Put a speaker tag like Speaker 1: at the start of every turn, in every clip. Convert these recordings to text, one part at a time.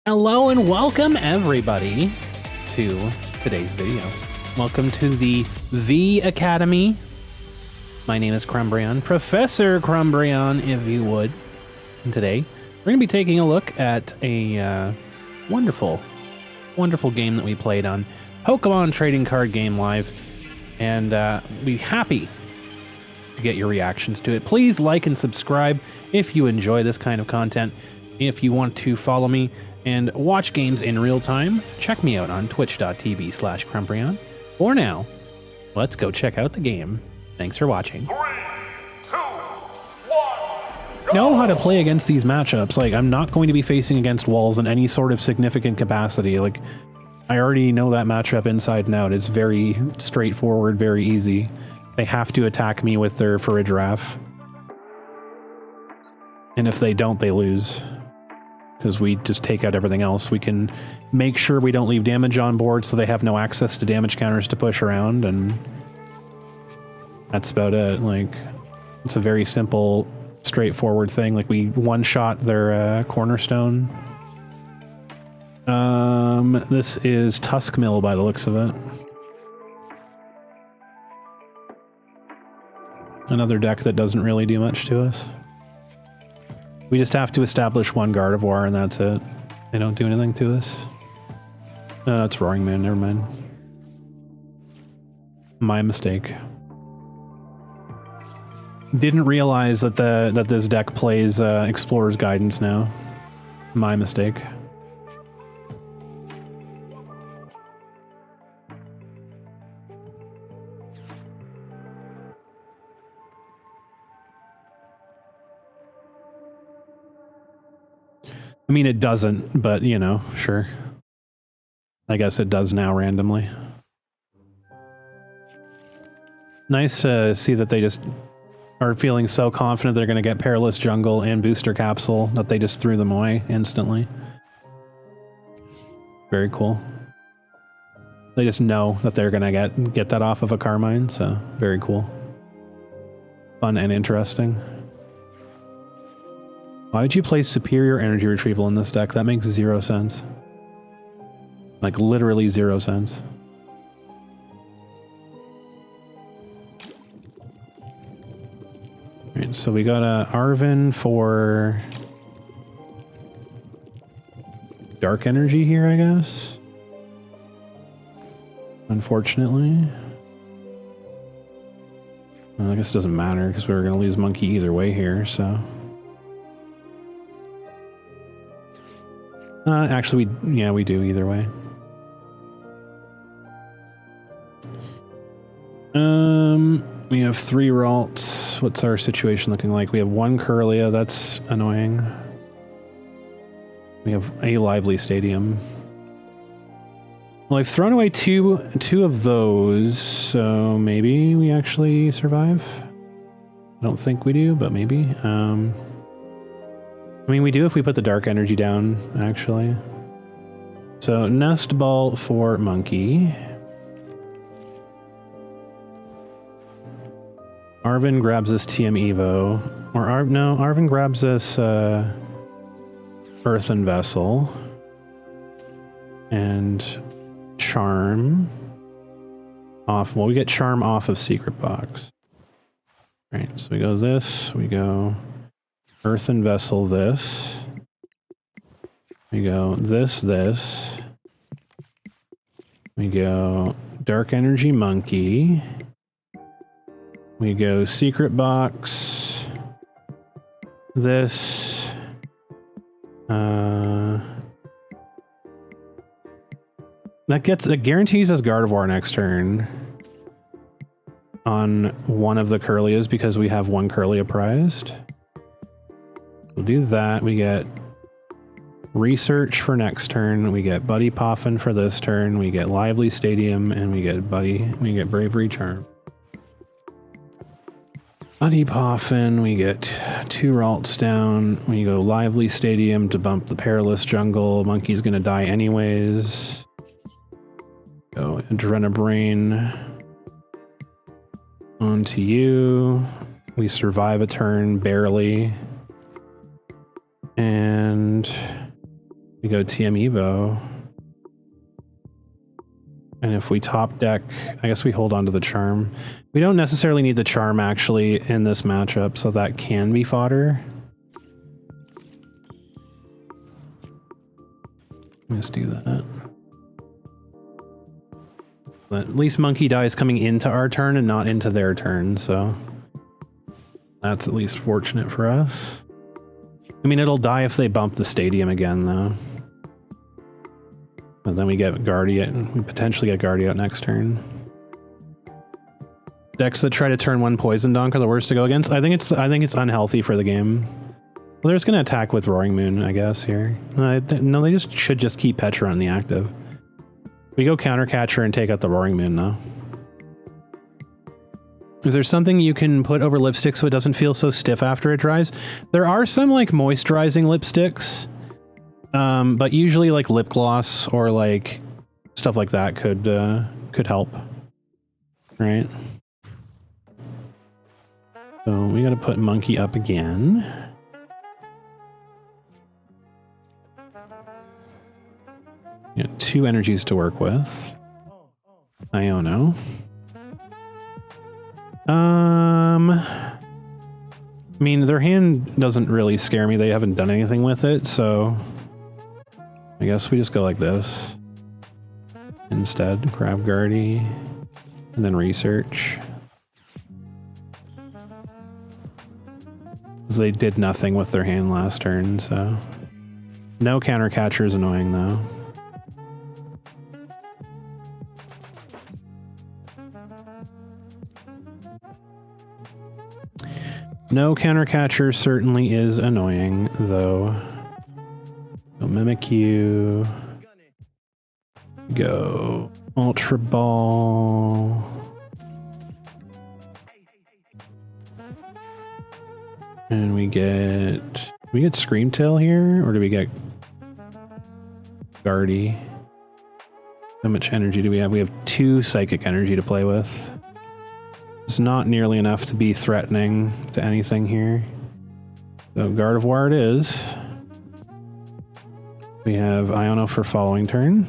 Speaker 1: Hello and welcome everybody to today's video. Welcome to the Vee Academy. My name is Crumbrion, Professor Crumbrion, if you would. And today, we're going to be taking a look at a wonderful game that we played on Pokemon Trading Card Game Live. And be happy to get your reactions to it. Please like and subscribe if you enjoy this kind of content. If you want to follow me and watch games in real time, check me out on twitch.tv/Crumbrion. For now, let's go check out the game. Thanks for watching.
Speaker 2: 3, 2, 1, go!
Speaker 1: Know how to play against these matchups. Like, I'm not going to be facing against walls in any sort of significant capacity. Like, I already know that matchup inside and out. It's very straightforward, very easy. They have to attack me with their Farigiraf. And if they don't, they lose. Because we just take out everything else. We can make sure we don't leave damage on board so they have no access to damage counters to push around, and that's about it. Like, it's a very simple, straightforward thing. Like, we one-shot their cornerstone. This is Tuskmill by the looks of it. Another deck that doesn't really do much to us. We just have to establish one Gardevoir and that's it. They don't do anything to us. No, that's Roaring Man, never mind. My mistake. Didn't realize that this deck plays Explorer's Guidance now. My mistake. I mean, it doesn't, but, you know, sure. I guess it does now randomly. Nice to see that they just are feeling so confident they're going to get Perilous Jungle and Booster Capsule that they just threw them away instantly. Very cool. They just know that they're going to get that off of a Carmine, so very cool. Fun and interesting. Why would you play Superior Energy Retrieval in this deck? That makes zero sense. Like, literally zero sense. Alright, so we got a Arven for Dark Energy here, I guess. Unfortunately. Well, I guess it doesn't matter, because we were going to lose Monkey either way here, so... actually, we do either way. We have 3 Ralts. What's our situation looking like? We have 1 Kirlia. That's annoying. We have a Lively Stadium. Well, I've thrown away two of those, so maybe we actually survive. I don't think we do, but maybe. I mean, we do if we put the Dark Energy down, actually. So, Nest Ball for Monkey. Arven grabs this TM Evo. Or, no, Arven grabs this Earthen Vessel. And Charm. Off. Well, we get Charm off of Secret Box. Right, so we go this, we go... Earthen Vessel this. We go this. We go Dark Energy Monkey. We go Secret Box. This. That guarantees us Gardevoir next turn. On one of the Kirlias because we have 1 Kirlia prized. We'll do that. We get Research for next turn. We get Buddy Poffin for this turn. We get Lively Stadium, and we get Bravery Charm. Buddy Poffin. We get 2 Ralts down. We go Lively Stadium to bump the Perilous Jungle. Monkey's gonna die anyways. Go Adrenabrain. On to you. We survive a turn barely. And We go TM Evo. And if we top deck, I guess we hold on to the charm. We don't necessarily need the charm actually in this matchup, so that can be fodder. Let's do that. But at least Monkey dies coming into our turn and not into their turn, so that's at least fortunate for us. I mean, it'll die if they bump the stadium again, though. But then we get Guardian. We potentially get Guardian next turn. Decks that try to turn one Poison Donk are the worst to go against. I think it's unhealthy for the game. Well, they're just gonna attack with Roaring Moon, I guess, here. No, they should just keep Pecharunt in the active. We go Counter Catcher and take out the Roaring Moon, though. Is there something you can put over lipstick so it doesn't feel so stiff after it dries? There are some, like, moisturizing lipsticks. But usually, like, lip gloss or, like, stuff like that could help. Right? So we gotta put Monkey up again. Yeah, 2 energies to work with. Iono. I mean, their hand doesn't really scare me. They haven't done anything with it, so I guess we just go like this. Instead, grab Guardy, and then research. Because they did nothing with their hand last turn, so... No Counter Catcher is annoying, though. No Counter Catcher certainly is annoying, though. Go Mimikyu. Go Ultra Ball. And we get Screamtail here, or do we get Guardy? How much energy do we have? We have 2 Psychic Energy to play with. It's not nearly enough to be threatening to anything here. So Gardevoir it is. We have Iono for following turn.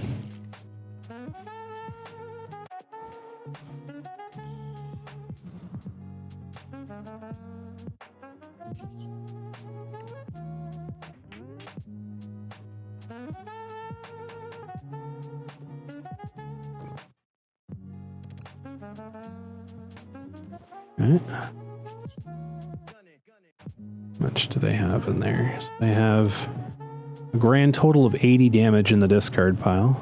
Speaker 1: Okay. How much do they have in there? So they have a grand total of 80 damage in the discard pile.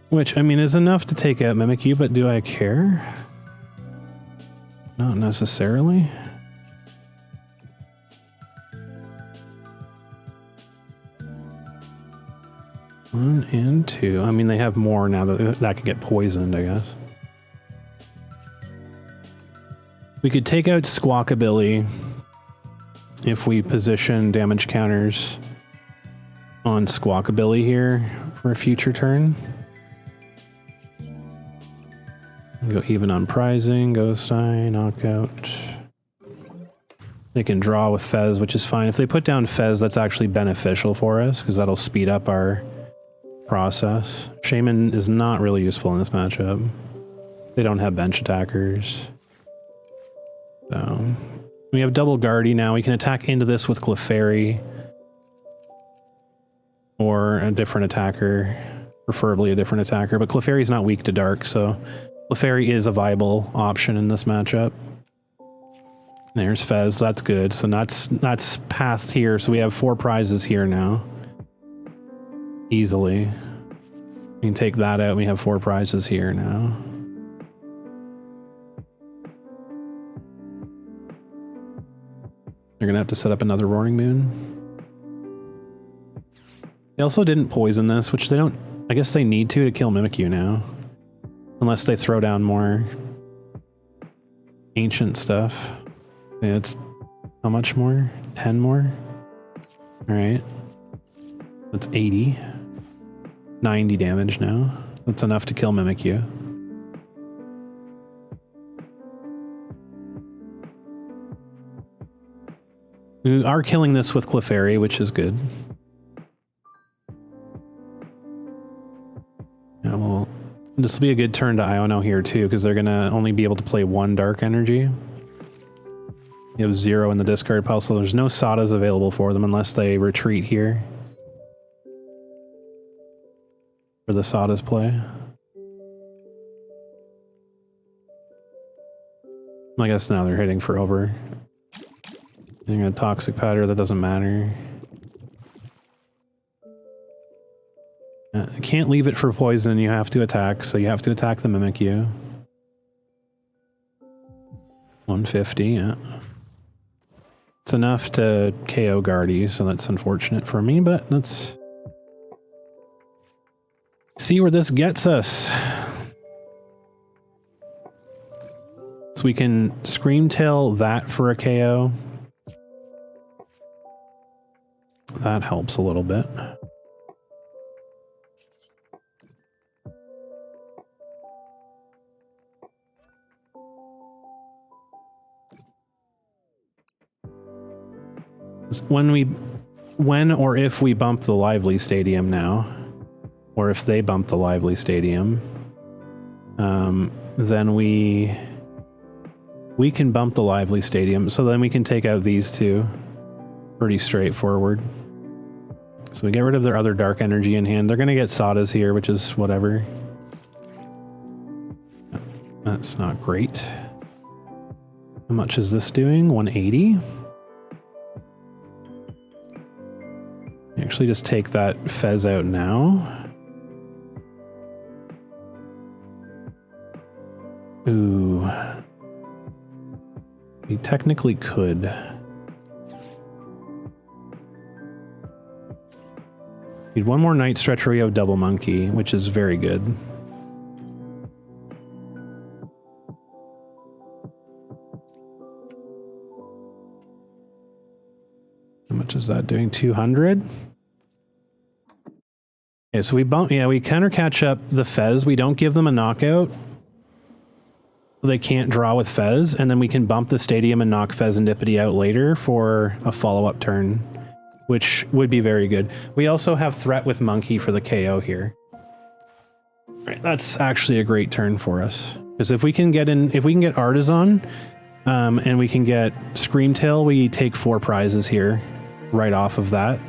Speaker 1: Which, I mean, is enough to take out Mimikyu, but do I care? Not necessarily. 1 and 2. I mean, they have more now that could get poisoned, I guess. We could take out Squawkabilly if we position damage counters on Squawkabilly here for a future turn. Go even on Prizing, Ghost Eye, Knockout. They can draw with Fez, which is fine. If they put down Fez, that's actually beneficial for us, because that'll speed up our process. Shaymin is not really useful in this matchup. They don't have bench attackers. So we have double Guardy now. We can attack into this with Clefairy or a different attacker, preferably a different attacker, but Clefairy's not weak to dark, so Clefairy is a viable option in this matchup. There's Fez, that's good. So that's path here, so we have 4 prizes here now. Easily. We can take that out, we have 4 prizes here now. They're gonna have to set up another Roaring Moon. They also didn't poison this, which they don't... I guess they need to kill Mimikyu now. Unless they throw down more ancient stuff. Yeah, it's... How much more? 10 more? Alright. That's 80. 90 damage now. That's enough to kill Mimikyu. We are killing this with Clefairy, which is good. Yeah, well, this will be a good turn to Iono here too, because they're gonna only be able to play one Dark Energy. You have 0 in the discard pile, so there's no Sadas available for them unless they retreat here. For the Sadas play. I guess now they're hitting for over. Hitting a Toxic Powder, that doesn't matter. Can't leave it for poison, you have to attack, so you have to attack the Mimikyu. 150, yeah. It's enough to KO Guardy, so that's unfortunate for me, but let's see where this gets us. So we can Screamtail that for a KO. That helps a little bit. When or if we bump the Lively Stadium now, or if they bump the Lively Stadium, then we can bump the Lively Stadium, so then we can take out these two. Pretty straightforward. So we get rid of their other Dark Energy in hand. They're going to get Sadas here, which is whatever. That's not great. How much is this doing? 180? Actually, just take that Fez out now. Ooh. We technically could. Need one more Night Stretch where we have Double Monkey, which is very good. How much is that doing? 200? Okay, so we bump, yeah, we counter catch up the Fez. We don't give them a knockout. They can't draw with Fez, and then we can bump the Stadium and knock Fezandipity out later for a follow-up turn, which would be very good. We also have Threat with Monkey for the KO here. Right, that's actually a great turn for us. Because if we can get Artisan, and we can get Screamtail, we take 4 prizes here, right off of that.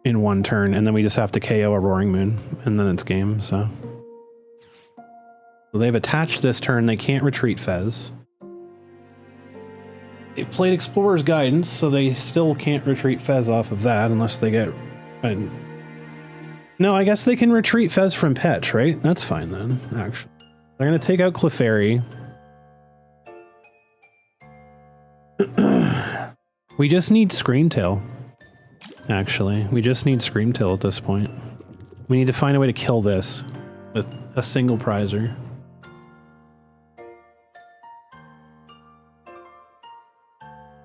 Speaker 1: In one turn, and then we just have to KO a Roaring Moon, and then it's game, so. So they've attached this turn, they can't retreat Fez. They've played Explorer's Guidance, so they still can't retreat Fez off of that unless they get... No, I guess they can retreat Fez from Pech, right? That's fine then, actually. They're gonna take out Clefairy. We just need Screamtail. Actually, we just need Screamtail at this point. We need to find a way to kill this with a single prizer.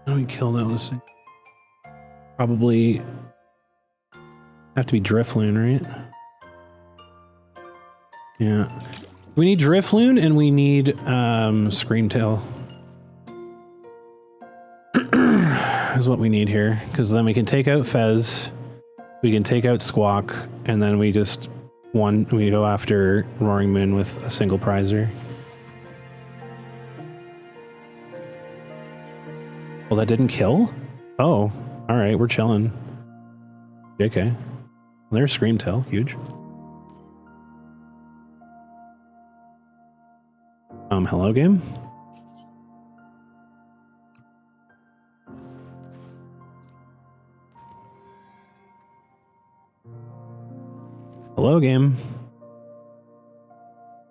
Speaker 1: How do we kill that with a single? Probably have to be Drifloon, right? Yeah. We need Drifloon and we need Screamtail. Is what we need here, because then we can take out Fez, we can take out Squawk, and then we just we go after Roaring Moon with a single prizer. Well, that didn't kill? Oh, alright, we're chilling. Okay. Well, there's Screamtail, huge. Hello game? Hello game.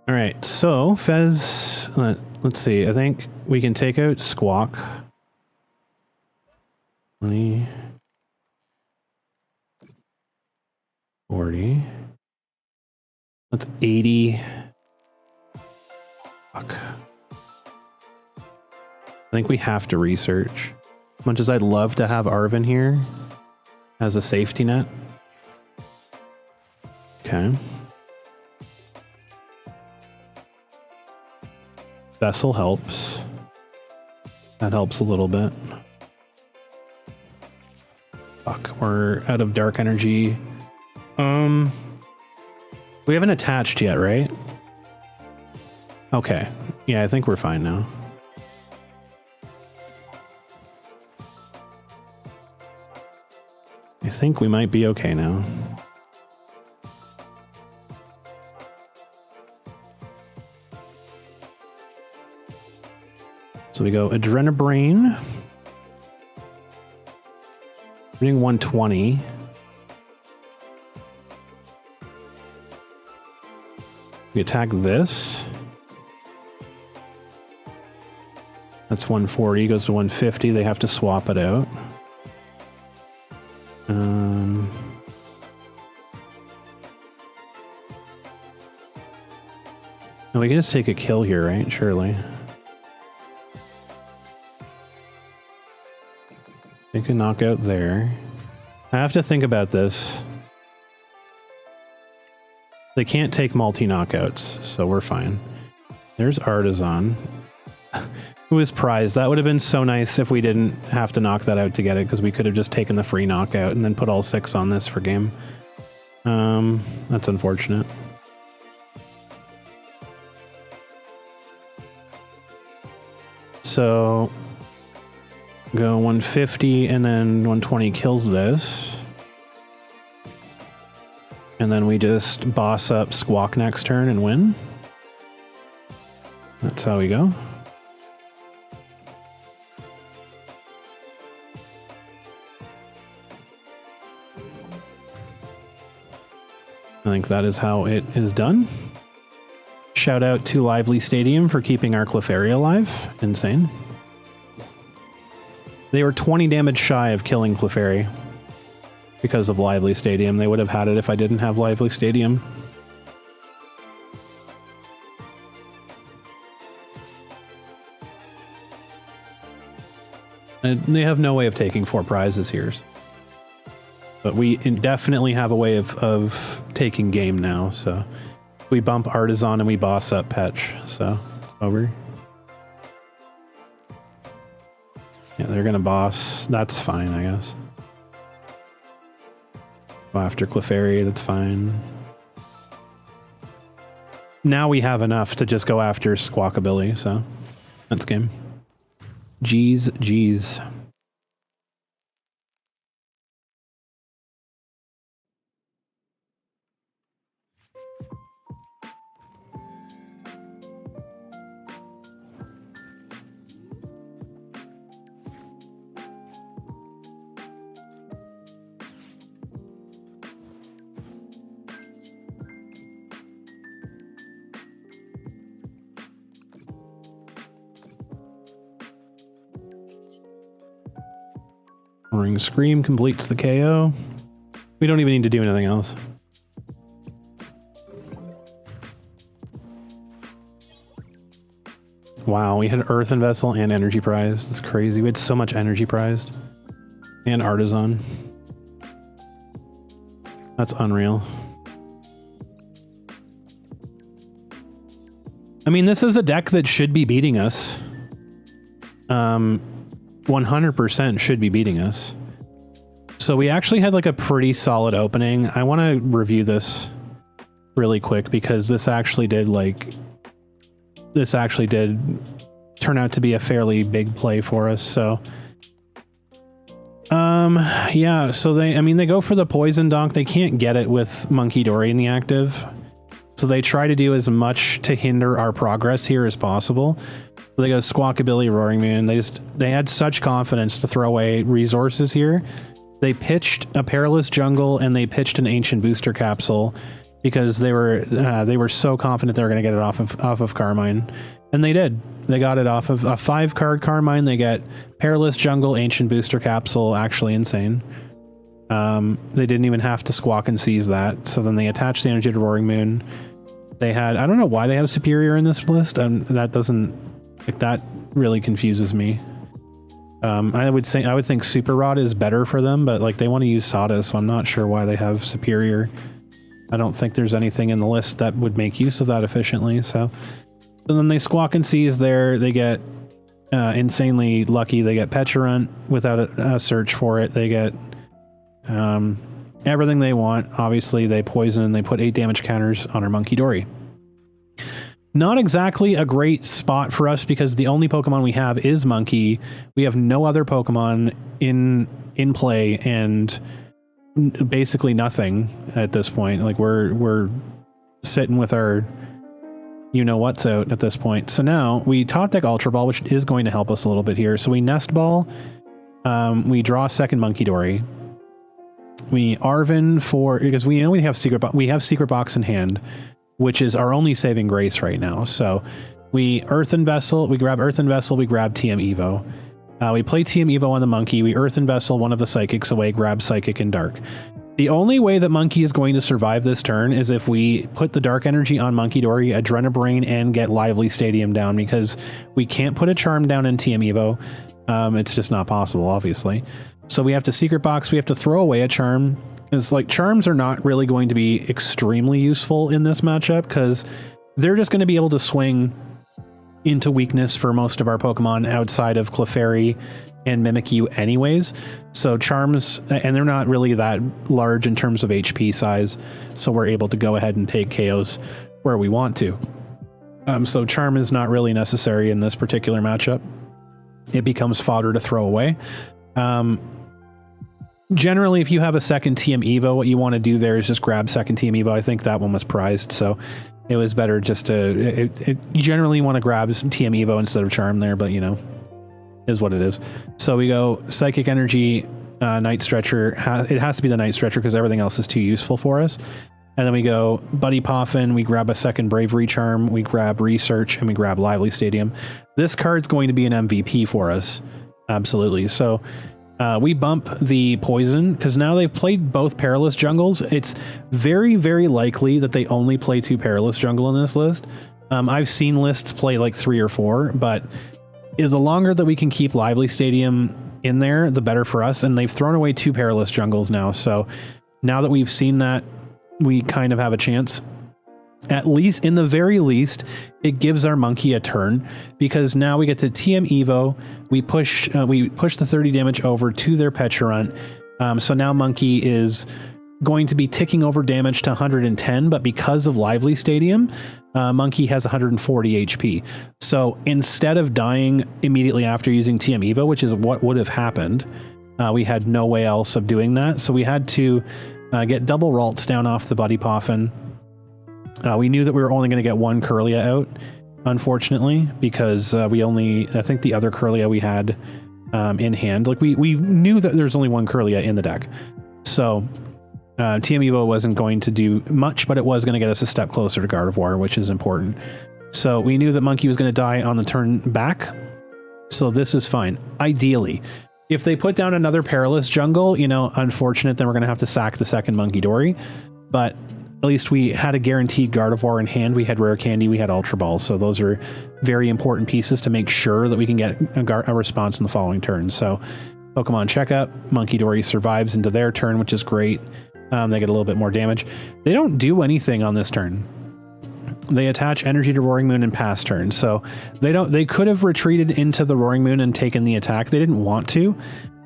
Speaker 1: All right, so Fez, let's see, I think we can take out Squawk. 20, 40. That's 80. Fuck. I think we have to research. As much as I'd love to have Arven here as a safety net. Okay. Vessel helps. That helps a little bit. Fuck, we're out of dark energy. We haven't attached yet, right? Okay. Yeah, I think we're fine now. I think we might be okay now. So we go Adrenabrain. We're doing 120. We attack this. That's 140, goes to 150. They have to swap it out. And we can just take a kill here, right? Surely. Take a knockout there. I have to think about this. They can't take multi-knockouts, so we're fine. There's Artisan. Who is prized? That would have been so nice if we didn't have to knock that out to get it, because we could have just taken the free knockout and then put all 6 on this for game. That's unfortunate. So go 150 and then 120 kills this. And then we just boss up Squawk next turn and win. That's how we go. I think that is how it is done. Shout out to Lively Stadium for keeping our Clefairy alive. Insane. They were 20 damage shy of killing Clefairy because of Lively Stadium. They would have had it if I didn't have Lively Stadium. And they have no way of taking 4 prizes here. But we definitely have a way of taking game now, so we bump Artisan and we boss up Petch, so it's over. Yeah, they're gonna boss. That's fine, I guess. Go after Clefairy, that's fine. Now we have enough to just go after Squawkabilly, so that's game. Jeez, jeez. Ring Scream completes the KO. We don't even need to do anything else. Wow, we had Earthen Vessel and Energy Prize. That's crazy. We had so much Energy Prized. And Artisan. That's unreal. I mean, this is a deck that should be beating us. 100% should be beating us. So we actually had like a pretty solid opening. I want to review this really quick because this actually did turn out to be a fairly big play for us. So yeah, so they go for the poison donk. They can't get it with Munkidori in the active. So they try to do as much to hinder our progress here as possible. They go Squawkabilly, Roaring Moon. They had such confidence to throw away resources here. They pitched a Perilous Jungle and they pitched an Ancient Booster Capsule because they were so confident they were going to get it off of Carmine, and they did. They got it off of a 5-card Carmine. They get Perilous Jungle, Ancient Booster Capsule. Actually insane. They didn't even have to Squawk and seize that. So then they attached the energy to Roaring Moon. They had, I don't know why they have Superior in this list. That really confuses me. I would think Super Rod is better for them, but like they want to use Sada, so I'm not sure why they have Superior. I don't think there's anything in the list that would make use of that efficiently. So So then they Squawk and Seize there. They get insanely lucky. They get Pecharunt without a search for it. They get everything they want. Obviously, they poison and they put 8 damage counters on our Munkidori. Not exactly a great spot for us because the only Pokemon we have is Monkey. We have no other Pokemon in play and basically nothing at this point. Like we're sitting with our you-know-what's out at this point. So now we top deck Ultra Ball, which is going to help us a little bit here. So we Nest Ball. We draw a second Munkidori. We Arven because we know we have Secret Box in hand, which is our only saving grace right now. So we Earthen Vessel, we grab Earthen Vessel, we grab TM Evo. We play TM Evo on the Monkey, we Earthen Vessel one of the Psychics away, grab Psychic and Dark. The only way that Monkey is going to survive this turn is if we put the Dark Energy on Munkidori, Adrenabrain, and get Lively Stadium down, because we can't put a Charm down in TM Evo. It's just not possible, obviously. So we have to Secret Box, we have to throw away a Charm. It's like Charms are not really going to be extremely useful in this matchup because they're just going to be able to swing into weakness for most of our Pokemon outside of Clefairy and Mimikyu anyways. So Charms, and they're not really that large in terms of HP size, so we're able to go ahead and take KOs where we want to. So Charm is not really necessary in this particular matchup. It becomes fodder to throw away. Generally, if you have a second TM Evo, what you want to do there is just grab second TM Evo. I think that one was prized, so it was better just to... you generally want to grab TM Evo instead of Charm there, but, you know, is what it is. So we go Psychic Energy, Night Stretcher. It has to be the Night Stretcher because everything else is too useful for us. And then we go Buddy Poffin, we grab a second Bravery Charm, we grab Research, and we grab Lively Stadium. This card's going to be an MVP for us. Absolutely. So... we bump the Poison because now they've played both Perilous Jungles. It's very, very likely that they only play 2 Perilous Jungle in this list. I've seen lists play like 3 or 4, but the longer that we can keep Lively Stadium in there, the better for us. And they've thrown away 2 Perilous Jungles now. So now that we've seen that, we kind of have a chance. At least, in the very least, it gives our Monkey a turn because now we get to TM Evo. We push the 30 damage over to their Pecharunt. So now Monkey is going to be ticking over damage to 110, but because of Lively Stadium, Monkey has 140 HP. So instead of dying immediately after using TM Evo, which is what would have happened, we had no way else of doing that. So we had to get double Ralts down off the Buddy Poffin. We knew that we were only going to get 1 Kirlia out, unfortunately, because I think the other Kirlia we had in hand, like we knew that there's only 1 Kirlia in the deck. So TM Evo wasn't going to do much, but it was going to get us a step closer to Gardevoir, which is important. So we knew that Monkey was going to die on the turn back. So this is fine. Ideally, if they put down another Perilous Jungle, you know, unfortunate, then we're going to have to sack the second Munkidori. But at least we had a guaranteed Gardevoir in hand. We had Rare Candy, we had Ultra Balls. So those are very important pieces to make sure that we can get a response in the following turn. So Pokemon Checkup, Munkidori survives into their turn, which is great. They get a little bit more damage. They don't do anything on this turn. They attach energy to Roaring Moon and pass turn. So they could have retreated into the Roaring Moon and taken the attack. They didn't want to.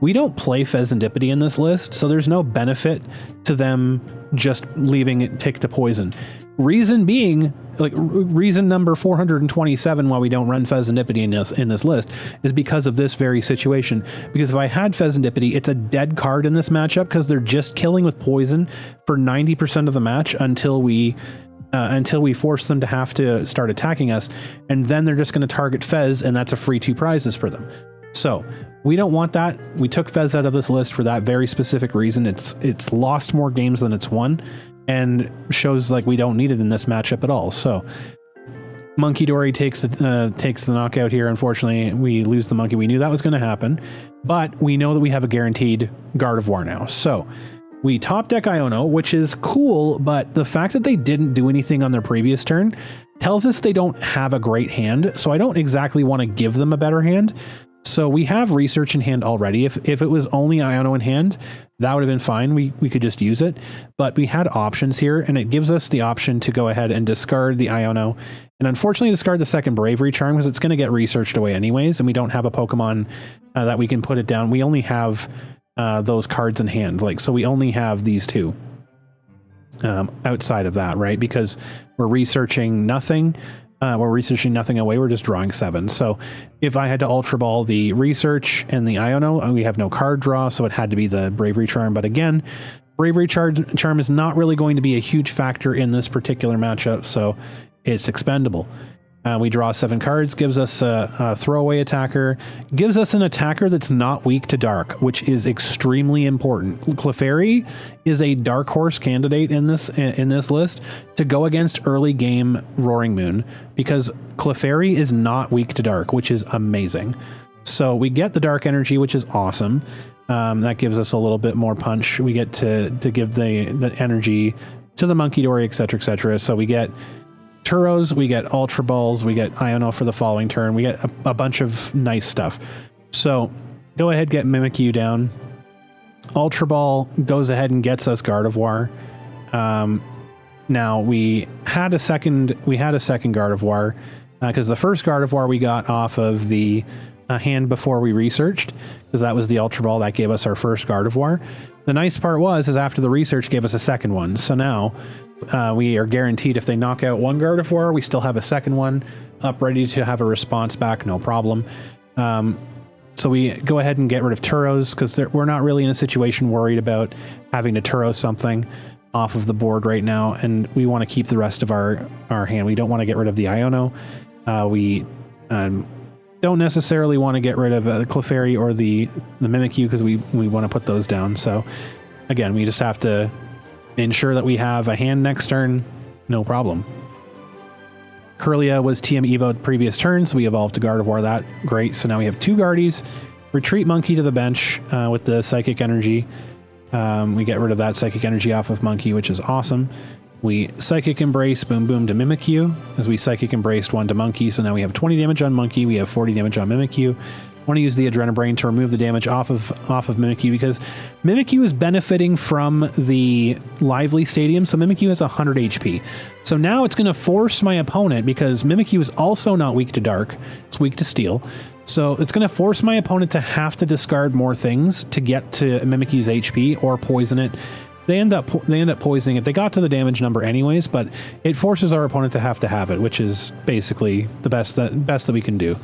Speaker 1: We don't play Pheasantipity in this list, so there's no benefit to them just leaving it tick to poison. Reason being, like reason number 427 why we don't run Pheasantipity in this list is because of this very situation. Because if I had Pheasantipity, it's a dead card in this matchup because they're just killing with poison for 90% of the match until we force them to have to start attacking us, and then they're just going to target Fez, and that's a free 2 prizes for them. So we don't want that. We took Fez out of this list for that very specific reason. It's lost more games than it's won, and shows like we don't need it in this matchup at all. So Munkidori takes the knockout here. Unfortunately, we lose the Monkey. We knew that was going to happen, but we know that we have a guaranteed Gardevoir now. So we top deck Iono, which is cool, but the fact that they didn't do anything on their previous turn tells us they don't have a great hand, so I don't exactly want to give them a better hand. So we have research in hand already. If it was only Iono in hand, that would have been fine. We could just use it, but we had options here, and it gives us the option to go ahead and discard the Iono, and unfortunately discard the second Bravery Charm because it's going to get researched away anyways, and we don't have a Pokemon that we can put it down. We only have those cards in hand, like, so we only have these two outside of that, right? Because we're researching nothing. We're researching nothing away. We're just drawing 7. So if I had to Ultra Ball the research and the Iono, we have no card draw, so it had to be the Bravery Charm. But again, Bravery Charm is not really going to be a huge factor in this particular matchup, so it's expendable. We draw 7 cards, gives us a throwaway attacker, gives us an attacker that's not weak to dark, which is extremely important. Clefairy is a dark horse candidate in this list to go against early game Roaring Moon, because Clefairy is not weak to dark, which is amazing. So we get the dark energy, which is awesome. That gives us a little bit more punch. We get to give the energy to the Munkidori, etc., etc. So we get Turos, we get Ultra Balls, we get Iono for the following turn. We get a bunch of nice stuff. So go ahead, get Mimikyu down. Ultra Ball goes ahead and gets us Gardevoir. Now we had a second Gardevoir because the first Gardevoir we got off of the hand before we researched, because that was the Ultra Ball that gave us our first Gardevoir. The nice part is after the research gave us a second one. So now we are guaranteed if they knock out one Gardevoir, we still have a second one up ready to have a response back, no problem. So we go ahead and get rid of Turos because we're not really in a situation worried about having to Turo something off of the board right now, and we want to keep the rest of our hand. We don't want to get rid of the Iono. We don't necessarily want to get rid of the Clefairy or the Mimikyu because we want to put those down. So again, we just have to ensure that we have a hand next turn, no problem. Kirlia was TM Evo previous turn, so we evolved to Gardevoir. That great. So now we have 2 Guardies. Retreat Monkey to the bench with the Psychic Energy. We get rid of that Psychic Energy off of Monkey, which is awesome. We Psychic Embrace, boom boom to Mimikyu, as we Psychic Embraced 1 to Monkey. So now we have 20 damage on Monkey. We have 40 damage on Mimikyu. Want to use the Adrenabrain to remove the damage off of Mimikyu, because Mimikyu is benefiting from the Lively Stadium, so Mimikyu has 100 HP. So now it's going to force my opponent, because Mimikyu is also not weak to dark, it's weak to steel, so it's going to force my opponent to have to discard more things to get to Mimikyu's HP or poison it. They end up poisoning it. They got to the damage number anyways, but it forces our opponent to have it, which is basically the best that we can do.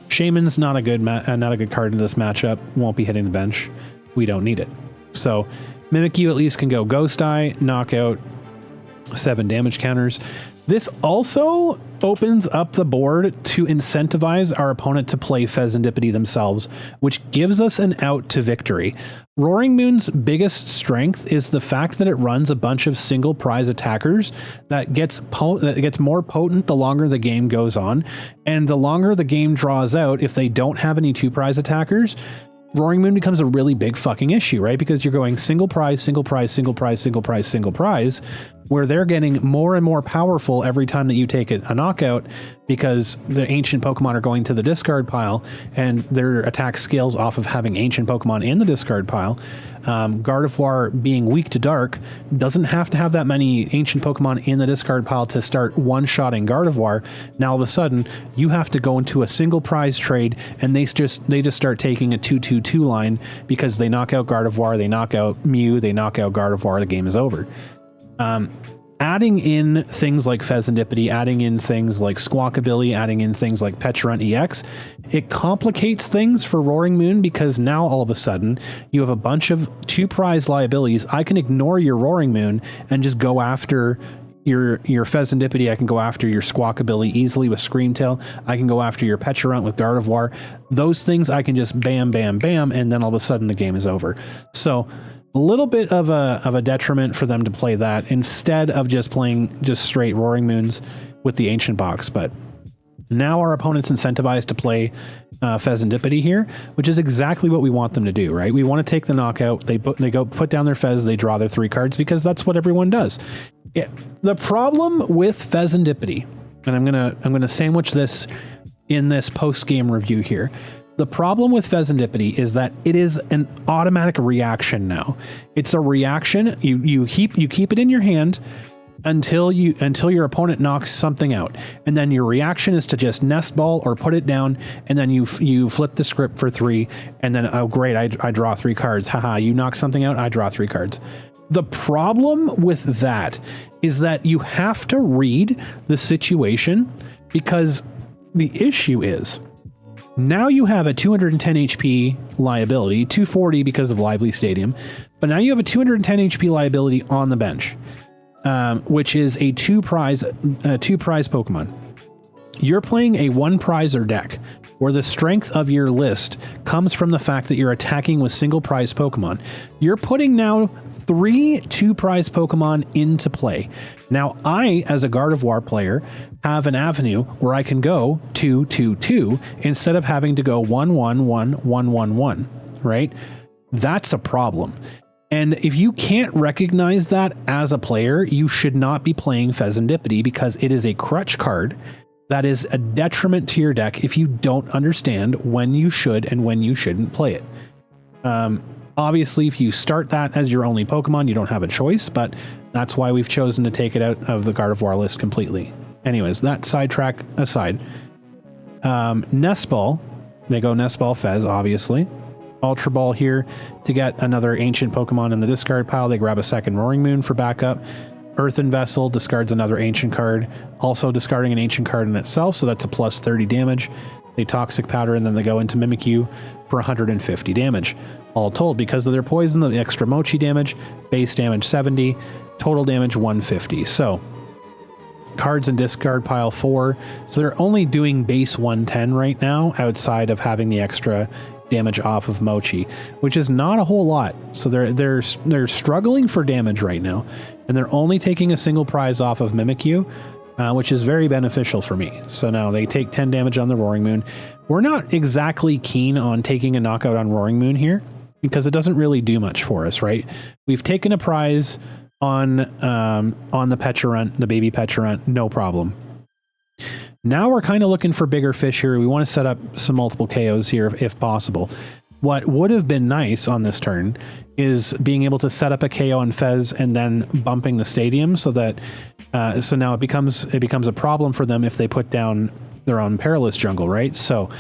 Speaker 1: Shaymin's not a good card in this matchup. Won't be hitting the bench. We don't need it. So Mimikyu at least can go Ghost Eye, knock out 7 damage counters. This also opens up the board to incentivize our opponent to play Fezandipity themselves, which gives us an out to victory. Roaring Moon's biggest strength is the fact that it runs a bunch of single prize attackers that gets more potent the longer the game goes on, and the longer the game draws out, if they don't have any 2 prize attackers, Roaring Moon becomes a really big fucking issue, right? Because you're going single prize, single prize, single prize, single prize, single prize, where they're getting more and more powerful every time that you take a knockout, because the ancient Pokemon are going to the discard pile, and their attack scales off of having ancient Pokemon in the discard pile. Gardevoir, being weak to dark, doesn't have to have that many ancient Pokemon in the discard pile to start one-shotting Gardevoir. Now all of a sudden, you have to go into a single prize trade, and they just start taking a 2-2-2 line because they knock out Gardevoir, they knock out Mew, they knock out Gardevoir, the game is over. Adding in things like Fezandipity, adding in things like Squawkabilly, adding in things like Pecharunt EX, it complicates things for Roaring Moon, because now all of a sudden you have a bunch of 2 prize liabilities. I can ignore your Roaring Moon and just go after your Fezandipity. I can go after your Squawkabilly easily with Screamtail. I can go after your Pecharunt with Gardevoir. Those things I can just bam, bam, bam, and then all of a sudden the game is over. So a little bit of a detriment for them to play that instead of just playing just straight Roaring Moons with the Ancient Box. But now our opponent's incentivized to play Fezandipity here, which is exactly what we want them to do, right? We want to take the knockout. They go put down their Fez, they draw their 3 cards, because that's what everyone does. Yeah. The problem with Fezandipity, and I'm gonna sandwich this in this post-game review here. The problem with Pheasantipity is that it is an automatic reaction now. It's a reaction. You keep it in your hand until your opponent knocks something out, and then your reaction is to just nest ball or put it down, and then you flip the script for 3, and then, oh great, I draw 3 cards. Haha, you knock something out, I draw 3 cards. The problem with that is that you have to read the situation, because the issue is now you have a 210 HP liability, 240 because of Lively Stadium, but now you have a 210 HP liability on the bench. Which is a two prize Pokemon. You're playing a 1 prizer deck where the strength of your list comes from the fact that you're attacking with single prize Pokemon. You're putting now 3 2 prize Pokemon into play. Now, I, as a Gardevoir player, have an avenue where I can go 2 2 2 instead of having to go 1 1 1 1 1 1, right? That's a problem. And if you can't recognize that as a player, you should not be playing Pheasantipity, because it is a crutch card that is a detriment to your deck if you don't understand when you should and when you shouldn't play it. Obviously, if you start that as your only Pokemon, you don't have a choice, but that's why we've chosen to take it out of the Gardevoir list completely. Anyways, that sidetrack aside. Nest Ball, they go Nest Ball Fez, obviously. Ultra Ball here to get another ancient Pokemon in the discard pile. They grab a second Roaring Moon for backup. Earthen Vessel discards another ancient card, also discarding an ancient card in itself, so that's a plus 30 damage. They Toxic Powder, and then they go into Mimikyu for 150 damage. All told, because of their poison, the extra Mochi damage, base damage 70, total damage 150. So cards in discard pile 4. So they're only doing base 110 right now, outside of having the extra damage off of Mochi, which is not a whole lot. So they're struggling for damage right now, and they're only taking a single prize off of Mimikyu, which is very beneficial for me. So now they take 10 damage on the Roaring Moon. We're not exactly keen on taking a knockout on Roaring Moon here, because it doesn't really do much for us, right? We've taken a prize on the Pecharunt, the baby Pecharunt, no problem. Now we're kind of looking for bigger fish here. We want to set up some multiple KOs here if possible. What would have been nice on this turn is being able to set up a KO on Fez and then bumping the stadium, so that so now it becomes a problem for them if they put down their own Perilous Jungle, right? So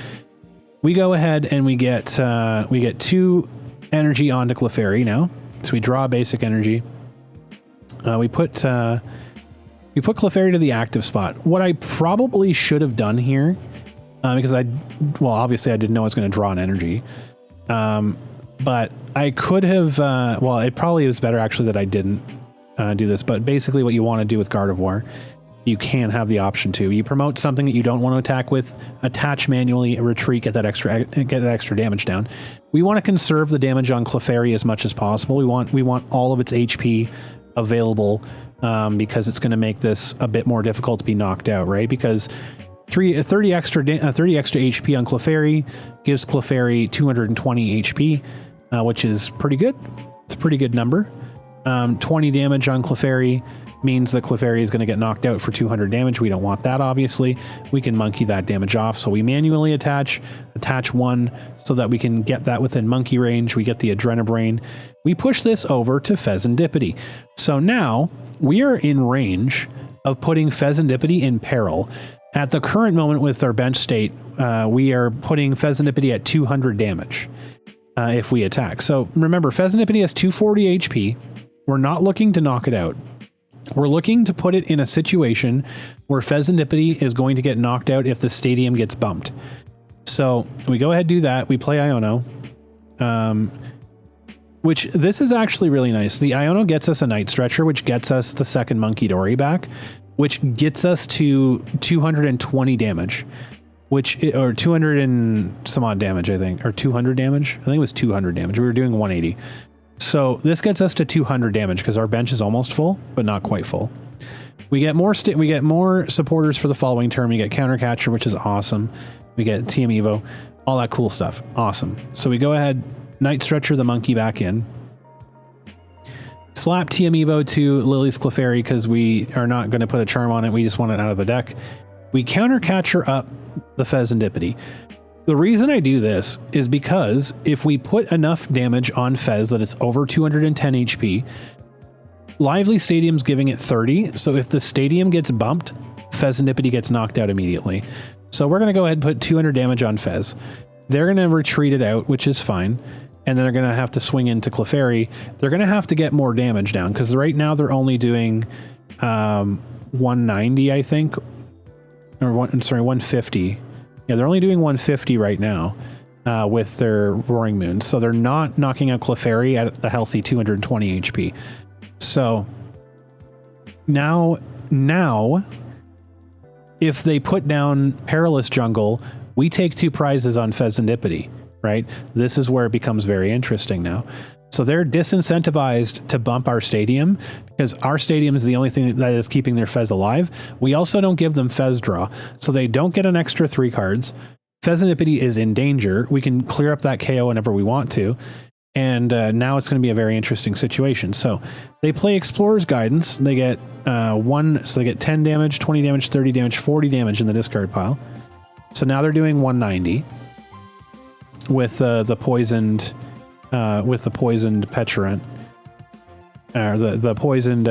Speaker 1: we go ahead and we get 2 energy onto Clefairy now. So we draw a basic energy. We put Clefairy to the active spot. What I probably should have done here, because obviously I didn't know I was going to draw an energy, but I could have, it probably was better actually that I didn't do this, but basically what you want to do with Gardevoir, you can have the option to. You promote something that you don't want to attack with, attach manually, retreat, get that extra damage down. We want to conserve the damage on Clefairy as much as possible. We want all of its HP available, because it's going to make this a bit more difficult to be knocked out, right? Because 30 extra HP on Clefairy gives Clefairy 220 HP, which is pretty good. It's a pretty good number. 20 damage on Clefairy means that Clefairy is going to get knocked out for 200 damage. We don't want that, obviously. We can monkey that damage off, so we manually attach 1 so that we can get that within monkey range. We get the Adrenabrain. We push this over to Pheasantipity. So now we are in range of putting Pheasantipity in peril. At the current moment with our bench state, we are putting Pheasantipity at 200 damage if we attack. So remember, Pheasantipity has 240 HP. We're not looking to knock it out. We're looking to put it in a situation where Pheasantipity is going to get knocked out if the stadium gets bumped. So we go ahead and do that. We play Iono, which this is actually really nice. The Iono gets us a Night Stretcher, which gets us the second Munkidori back, which gets us to 220 damage, or 200 and some odd damage, I think, or 200 damage. I think it was 200 damage. We were doing 180. So this gets us to 200 damage because our bench is almost full, but not quite full. We get more supporters for the following turn. We get Counter Catcher, which is awesome. We get TM Evo, all that cool stuff. Awesome. So we go ahead, Night Stretcher the monkey back in. Slap TM Evo to Lily's Clefairy because we are not going to put a charm on it. We just want it out of the deck. We Counter Catcher up the Pheasantipity. The reason I do this is because if we put enough damage on Fez that it's over 210 HP, Lively Stadium's giving it 30, so if the stadium gets bumped, Fezandipity gets knocked out immediately. So we're going to go ahead and put 200 damage on Fez. They're going to retreat it out, which is fine, and then they're going to have to swing into Clefairy. They're going to have to get more damage down, because right now they're only doing 190, I think, or 150. Yeah, they're only doing 150 right now with their Roaring Moon. So they're not knocking out Clefairy at the healthy 220 HP. So now if they put down Perilous Jungle, we take 2 prizes on Fezandipity, right? This is where it becomes very interesting now. So they're disincentivized to bump our stadium because our stadium is the only thing that is keeping their Fez alive. We also don't give them Fez draw, so they don't get an extra 3 cards. Fezandipity is in danger. We can clear up that KO whenever we want to. And now it's going to be a very interesting situation. So they play Explorer's Guidance. They get so they get 10 damage, 20 damage, 30 damage, 40 damage in the discard pile. So now they're doing 190 with the poisoned Pecharunt, or the poisoned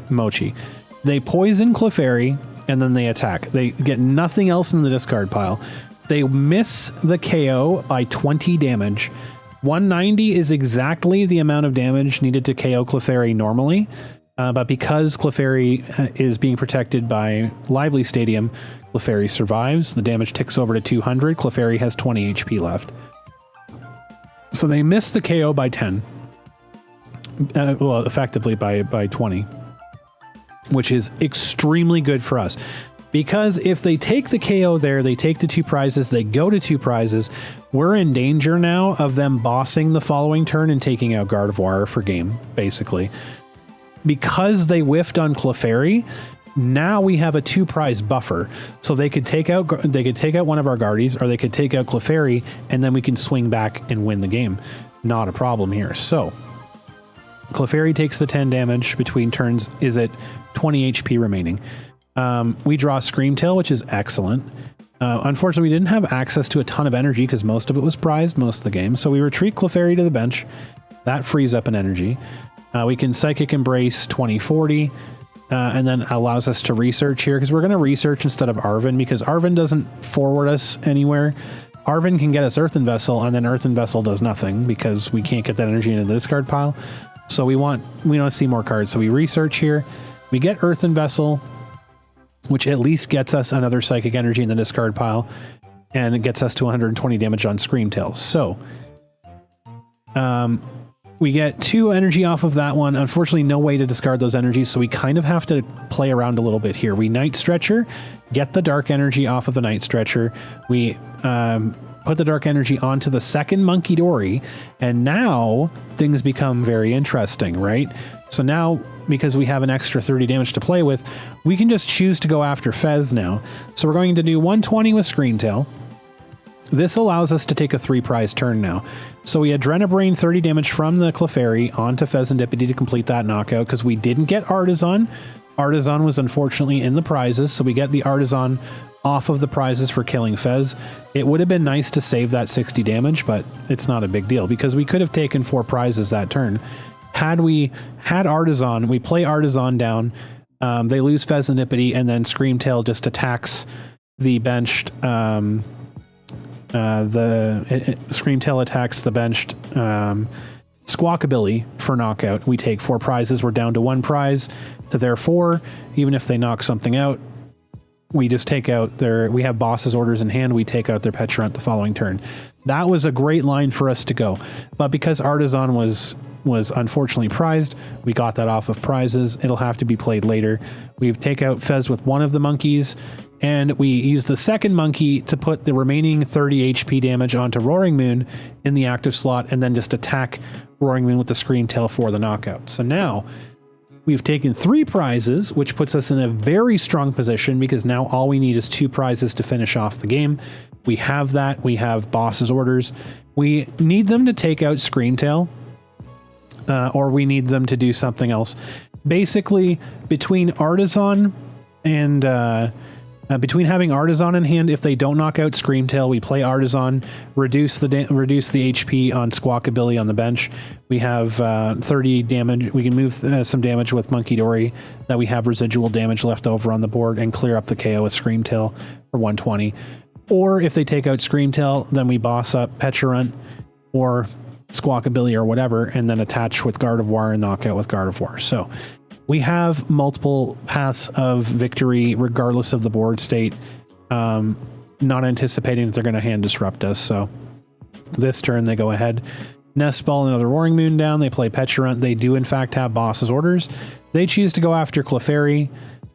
Speaker 1: Mochi. They poison Clefairy and then they attack. They get nothing else in the discard pile. They miss the KO by 20 damage. 190 is exactly the amount of damage needed to KO Clefairy normally, but because Clefairy is being protected by Lively Stadium, Clefairy survives. The damage ticks over to 200. Clefairy has 20 HP left. So they miss the KO by 10. Well, effectively by 20, which is extremely good for us. Because if they take the KO there, they take the 2 prizes, they go to 2 prizes, we're in danger now of them bossing the following turn and taking out Gardevoir for game, basically. Because they whiffed on Clefairy, now we have a 2 prize buffer. So they could take out one of our Guardies, or they could take out Clefairy, and then we can swing back and win the game. Not a problem here. So Clefairy takes the 10 damage between turns, is at 20 HP remaining. We draw Screamtail, which is excellent. Unfortunately, we didn't have access to a ton of energy because most of it was prized most of the game. So we retreat Clefairy to the bench. That frees up an energy. We can Psychic Embrace 2040, and then allows us to research here because we're going to research instead of Arven because Arven doesn't forward us anywhere. Arven can get us Earthen Vessel, and then Earthen Vessel does nothing because we can't get that energy into the discard pile. So we want to see more cards. So we research here. We get Earthen Vessel, which at least gets us another Psychic Energy in the discard pile, and it gets us to 120 damage on Screamtail. So we get 2 energy off of that one. Unfortunately, no way to discard those energies, so we kind of have to play around a little bit here. We Night Stretcher, get the Dark Energy off of the Night Stretcher. We put the Dark Energy onto the second Munkidori, and now things become very interesting, right? So now, because we have an extra 30 damage to play with, we can just choose to go after Fez now. So we're going to do 120 with Screamtail. This allows us to take a 3 prize turn now. So we Adrenabrain 30 damage from the Clefairy onto Fezandipity to complete that knockout because we didn't get Artisan. Artisan was unfortunately in the prizes, so we get the Artisan off of the prizes for killing Fez. It would have been nice to save that 60 damage, but it's not a big deal because we could have taken 4 prizes that turn. Had we had Artisan, we play Artisan down, they lose Fezandipity, and then Screamtail just attacks the benched, Screamtail attacks the benched Squawkabilly for knockout. We take 4 prizes, we're down to 1 prize to their 4. Even if they knock something out, we just take out we have boss's orders in hand, we take out their Pecharunt the following turn. That was a great line for us to go. But because Artisan was unfortunately prized, we got that off of prizes. It'll have to be played later. We take out Fez with one of the monkeys, and we use the second monkey to put the remaining 30 HP damage onto Roaring Moon in the active slot, and then just attack Roaring Moon with the Screamtail for the knockout. So now we've taken 3 prizes, which puts us in a very strong position because now all we need is 2 prizes to finish off the game. We have that. We have boss's orders. We need them to take out Screamtail, or we need them to do something else. Basically, between Artisan and Between having Artisan in hand, if they don't knock out Screamtail, we play Artisan, reduce the HP on Squawkabilly on the bench. We have 30 damage. We can move some damage with Munkidori that we have residual damage left over on the board and clear up the KO with Screamtail for 120. Or if they take out Screamtail, then we boss up Pecharunt or Squawkabilly or whatever, and then attach with Gardevoir and knock out with Gardevoir. So we have multiple paths of victory regardless of the board state, not anticipating that they're going to hand disrupt us. So this turn they go ahead, Nest Ball another Roaring Moon down, they play Pecharunt. They do in fact have boss's orders. They choose to go after Clefairy.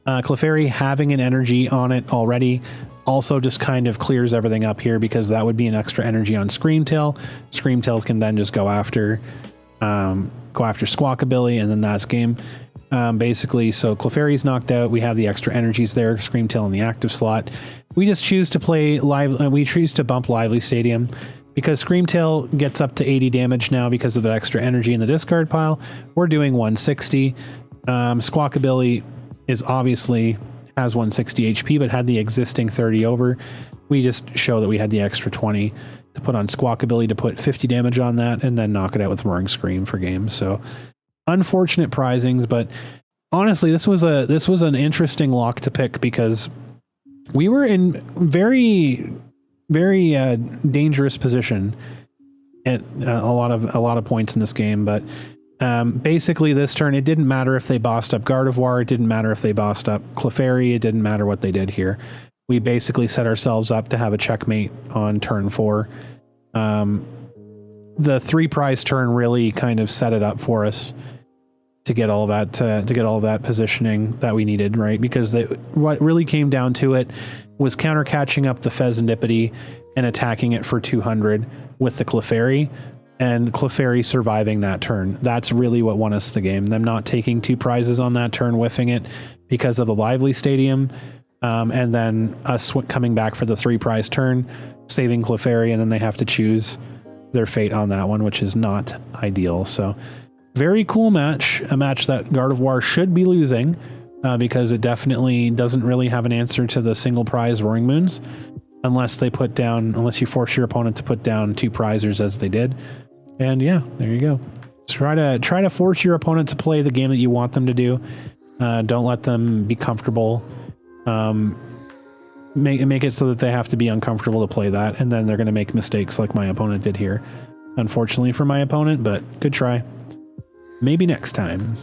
Speaker 1: Clefairy having an energy on it already also just kind of clears everything up here because that would be an extra energy on Screamtail. Screamtail can then just go after Squawkabilly, and then that's game. Basically, so Clefairy's knocked out. We have the extra energies there, Screamtail in the active slot. We just choose to play we choose to bump Lively Stadium because Screamtail gets up to 80 damage now because of the extra energy in the discard pile. We're doing 160. Squawkabilly is obviously has 160 HP, but had the existing 30 over. We just show that we had the extra 20 to put on Squawkabilly to put 50 damage on that, and then knock it out with Roaring Scream for game. So unfortunate prizings, but honestly, this was an interesting lock to pick because we were in very dangerous position at a lot of points in this game. But basically, this turn it didn't matter if they bossed up Gardevoir, it didn't matter if they bossed up Clefairy, it didn't matter what they did here. We basically set ourselves up to have a checkmate on turn 4. The 3 prize turn really kind of set it up for us to get all that positioning that we needed, right? Because what really came down to it was counter catching up the Fezandipity and attacking it for 200 with the Clefairy, and Clefairy surviving that turn. That's really what won us the game. Them not taking 2 prizes on that turn, whiffing it because of the Lively Stadium, and then us coming back for the 3 prize turn, saving Clefairy, and then they have to choose their fate on that one, which is not ideal. So very cool match, a match that Gardevoir should be losing because it definitely doesn't really have an answer to the single prize Roaring Moons unless you force your opponent to put down 2 prizers as they did. And yeah, there you go. Try to force your opponent to play the game that you want them to do. Don't let them be comfortable. Make it so that they have to be uncomfortable to play that, and then they're going to make mistakes like my opponent did here. Unfortunately for my opponent, but good try. Maybe next time.